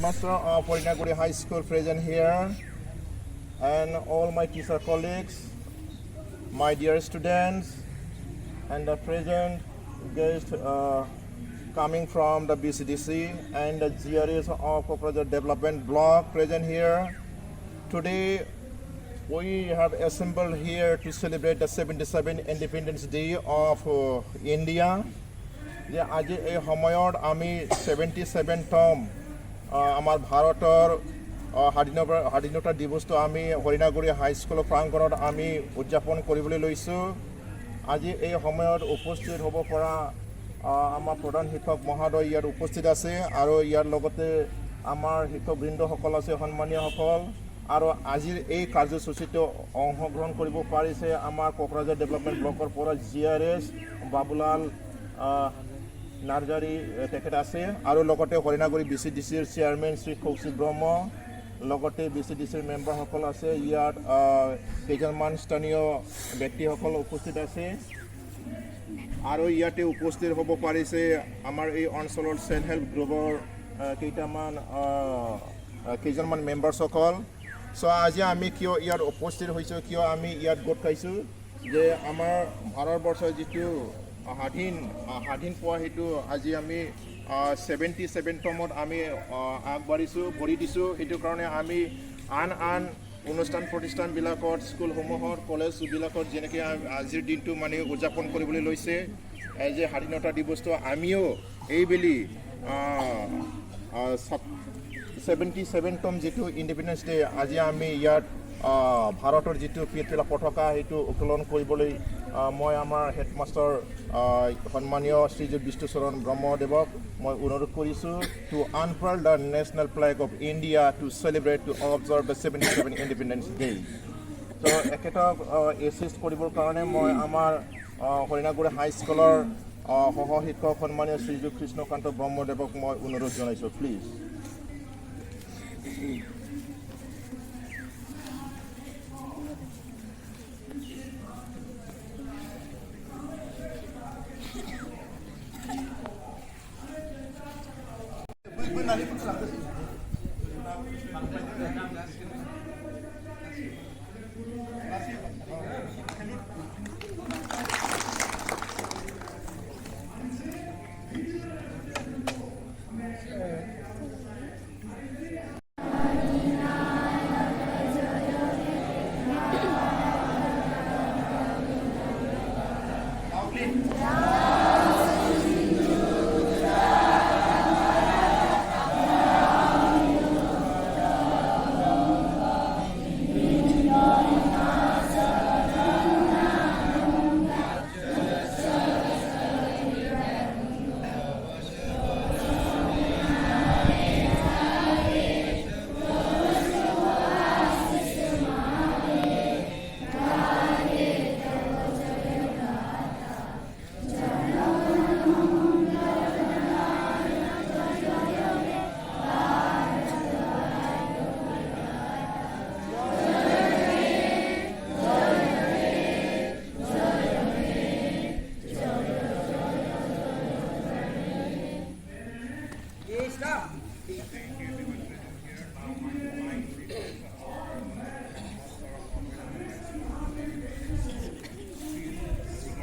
Master of Horinaguri High School present here, and all my teacher colleagues, my dear students, and the present guests coming from the BCDC and the GRS of Project Development Block present here. Today, we have assembled here to celebrate the 77th Independence Day of India. যে আজি এই সময়ত আমি 77তম আমাৰ ভাৰতৰ স্বাধীনতা দিৱসটো আমি হৰিণাগুৰি হাইস্কুলৰ প্ৰাংগণত আমি উদযাপন কৰিবলৈ লৈছোঁ। আজি এই সময়ত উপস্থিত হ'ব পৰা আমাৰ প্ৰধান শিক্ষক মহোদয় ইয়াত উপস্থিত আছে আৰু ইয়াৰ লগতে আমাৰ শিক্ষকবৃন্দসকল আছে, সন্মানীয়সকল, আৰু আজিৰ এই কাৰ্যসূচীটো অংশগ্ৰহণ কৰিব পাৰিছে আমাৰ কোকৰাঝাৰ ডেভেলপমেণ্ট ব্লকৰ পৰা GRS বাবুলাল নাৰ্জাৰী তেখেত আছে, আৰু লগতে হৰিণাগুৰি BCDCৰ চেয়াৰমেন শ্ৰী কৌশিক ব্ৰহ্ম, লগতে BCDCৰ মেম্বাৰসকল আছে। ইয়াত কেইজনমান স্থানীয় ব্যক্তিসকল উপস্থিত আছে, আৰু ইয়াতে উপস্থিত হ'ব পাৰিছে আমাৰ এই অঞ্চলৰ ছেল্ফ হেল্প গ্ৰুপৰ কেইজনমান মেম্বাৰসকল। চ' আজি আমি কিয় ইয়াত উপস্থিত হৈছোঁ, কিয় আমি ইয়াত গোট খাইছোঁ, যে আমাৰ ভাৰতবৰ্ষৰ যিটো স্বাধীন পোৱা সেইটো আজি আমি 77তমত আমি আগবাঢ়িছোঁ, ভৰি দিছোঁ। সেইটো কাৰণে আমি আন অনুষ্ঠান প্ৰতিষ্ঠানবিলাকত, স্কুলসমূহত, কলেজবিলাকত যেনেকৈ আজিৰ দিনটো মানে উদযাপন কৰিবলৈ লৈছে এজ এ স্বাধীনতা দিৱসটো, আমিও এইবেলি 77তম যিটো ইণ্ডিপেণ্ডেন্স ডে, আজি আমি ইয়াত ভাৰতৰ যিটো পিতৃলা পতাকা সেইটো উত্তোলন কৰিবলৈ মই আমাৰ হেডমাষ্টাৰ সন্মানীয় শ্ৰীযুত বিষ্ণুচৰণ ব্ৰহ্মদেৱক মই অনুৰোধ কৰিছোঁ to unfurl the national flag of India to celebrate to observe the 77 Independence Day. তো এখেতক এছিষ্ট কৰিবৰ কাৰণে মই আমাৰ হৰিণাগুৰি হাইস্কুলৰ সহ শিক্ষক সন্মানীয় শ্ৰীযুত কৃষ্ণকান্ত ব্ৰহ্মদেৱক মই অনুৰোধ জনাইছোঁ, প্লিজ। Stop!